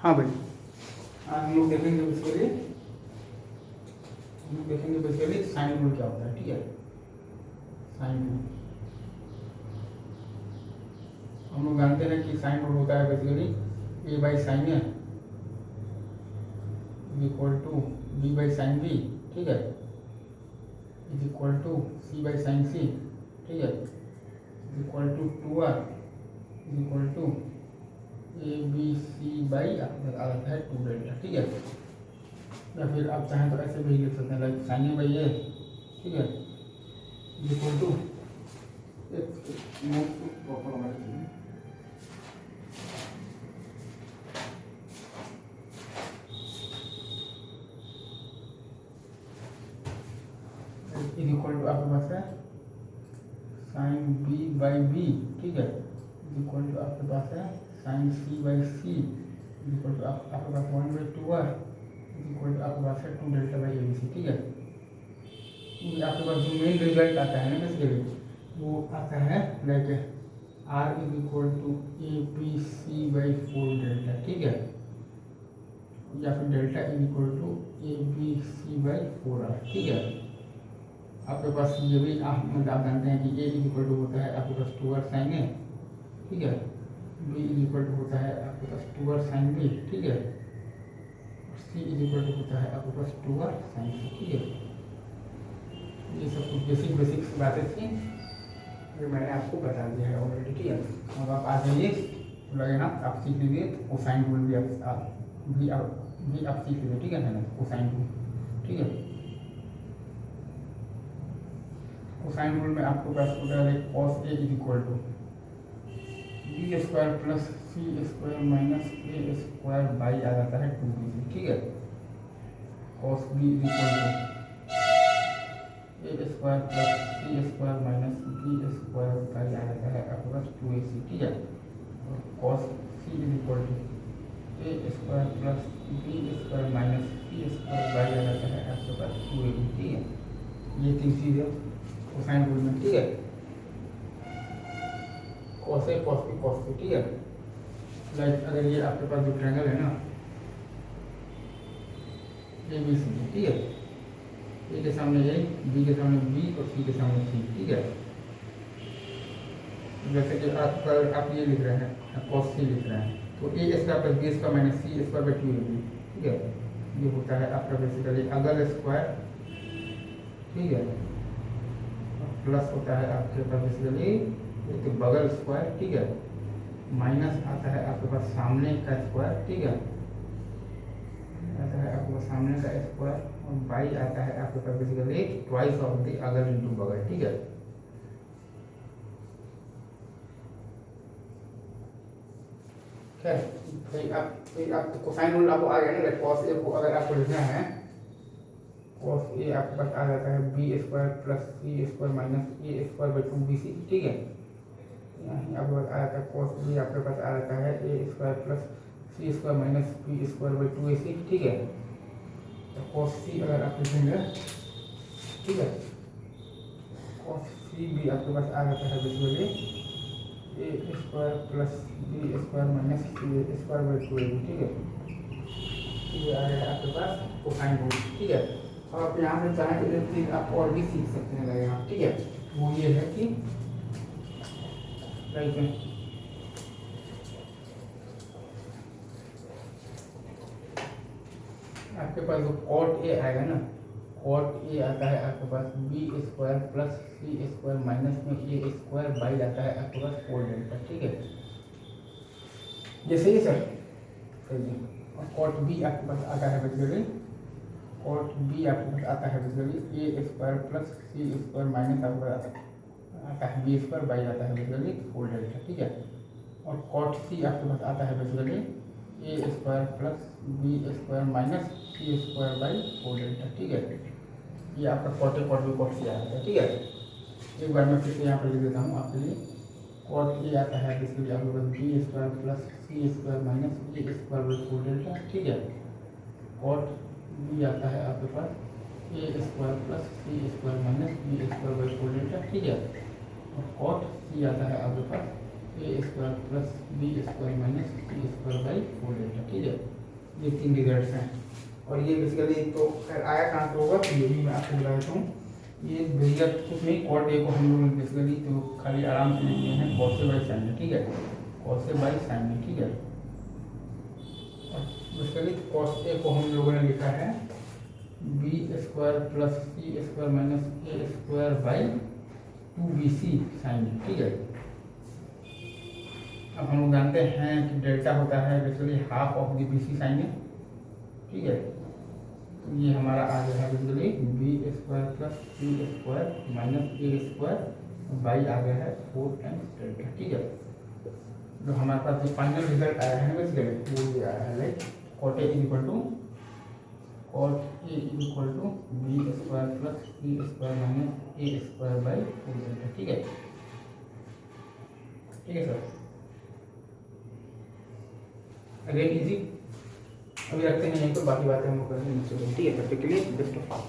हाँ भाई, आज हम लोग देखेंगे बेसिकली साइन रूल क्या होता है। ठीक है, साइन रूल हम लोग जानते हैं कि साइन रूल होता है basically A by sine A is equal to B by sine B. ठीक है, is equal to C by sine C. ठीक है, is equal to 2r is equal to A B C by आता है 2 delta. ठीक है, या फिर आप चाहें तो ऐसे भी लिख सकते हैं like sine A by A. ठीक है, is equal to is equal to आपके पास है साइन बी बाई बी। ठीक है, इज इक्वल टू आपके पास है sine C by C is equal to आपके पास 1/2r इज इक्वल टू आपके पास है 2 delta by A B C. ठीक है, ये आपके पास जो मेन रिजल्ट आता है ना बेसिकली वो आता है like r is equal to A B C by 4 delta. ठीक है, या फिर delta is equal to A B C by 4r। ठीक है, आपके पास ये भी मतलब आप जानते हैं कि ए इज इक्वल टू होता है आपके पास 2r साइन ए। ठीक है, बी इज इक्वल टू होता है आपके पास 2r साइन बी। ठीक है, सी इज इक्वल टू होता है आपके पास 2r साइन सी। ठीक है, ये सब कुछ बेसिक बातें थी जो मैंने आपको बता दिया है ऑलरेडी। ठीक है, अब आप आ जाइए तो लगेगा आप सीख लीजिए कोसाइन रूल भी आप सीख लीजिए। ठीक है ना, कोसाइन रूल। ठीक है, कोसाइन रूल में आपको पास होता है cos A is equal to B square plus C square minus A square by आ जाता है 2b। ठीक है, cos B is equal to A square plus C square minus B square by आ जाता है आपके पास 2ac। ठीक है, और cos C is equal to A square plus B square minus C square by आ जाता है आपके पास 2ab। ठीक है, ये 3 चीज़ें कोसाइन रूल में। ठीक है, कॉस ए कॉस बी कॉस सी। ठीक है, लाइक अगर ये आपके पास जो ट्रायंगल है ना ए बी सी। ठीक है, ए के सामने ए, बी के सामने बी और सी के सामने सी। ठीक है, जैसे कि अगर आप ये लिख रहे हैं कॉस सी लिख रहे हैं तो A square plus B square minus C square by 2ab। ठीक है, ये होता है आपका बेसिकली अगल स्क्वायर। ठीक है, प्लस होता है आपके पास बेसिकली एक बगल स्क्वायर। ठीक है, माइनस आता है आपके पास सामने का स्क्वायर। ठीक है, आता है आपके पास सामने का स्क्वायर और बाई आता है आपके पास बेसिकली ट्वाइस ऑफ द अगल इनटू बगल। ठीक है, फिर आप कोसाइन रूल आपको आ गया ना। कॉस ए को अगर आपको लिखना है कॉस ए आपके पास आ जाता है B square plus C square minus A square by 2bc। ठीक है, यहाँ आपके पास आ जाता है कॉस बी आपके पास आ जाता है A square plus C square minus B square by 2ac। ठीक है, तो कॉस सी अगर आप लिखेंगे, ठीक है, कॉस सी भी आपके पास आ जाता है basically A square plus B square minus C square by 2ab। ठीक है, ये आ गया आपके पास कोसाइन रूल। ठीक है, और आप यहाँ से चाहें तो एक चीज आप और भी सीख सकते हैं लगेगा। ठीक है, वो ये है कि लाइक आपके पास जो कॉट ए आएगा ना, कॉट ए आता है आपके पास B square plus C square minus में ए स्क्वायर बाई आता है आपके पास 4 डेल्टा। ठीक है, ये सही है सर, सही है। और कॉट बी आपके पास आता है बेसिकली कॉट बी आपके पास आता है basically A square plus C square minus आपके पास आता है बी स्क्वायर बाई आता है बेसिकली 4 डेल्टा। ठीक है, और कॉट सी आपके पास आता है basically A square plus B square minus C square by 4 delta. ठीक है, ये आपका cot A cot B cot C आ जाता है। ठीक है, एक बार मैं फिर से यहाँ पर लिख देता हूँ आपके लिए। कॉट ए आता है बेसिकली आपके पास B square plus C square minus A square by 4 delta. ठीक है, कॉट बी आता है आपके पास A square plus C square minus B square by 4 delta. ठीक है, और कॉट सी आता है आपके पास A square plus B square minus C square by 4 delta. ठीक है। ये 3 रिजल्ट हैं और ये बेसिकली तो खैर आया कहाँ से होगा तो ये भी मैं आपको बता देता हूँ। ये भैया कुछ नहीं, कॉट ए को हम लोग बेसिकली तो खाली आराम से लिख लिए हैं कॉस ए बाई साइन में, ठीक है, कॉस ए बाई साइन में, ठीक है। और बेसिकली कॉस ए को हम लोगों ने लिखा है B square plus C square minus A square by 2bc sine में, ठीक है। अब हम लोग जानते हैं कि डेल्टा होता है basically half of the bc sine में, ठीक है। तो ये हमारा आ गया है basically B square plus C square minus A square by आ गया है 4 टाइम्स डेल्टा, ठीक है। जो हमारे पास जो फाइनल रिजल्ट आया है बेसिकली वो ये आया है like cot A is equal to B square plus C square minus A square by 4 delta, ठीक है, ठीक है सर। अगेन इजी, अभी रखते हैं यहीं पर, बाकी बातें हम लोग करेंगे, ठीक है। तब तक के लिए बेस्ट ऑफ ऑल।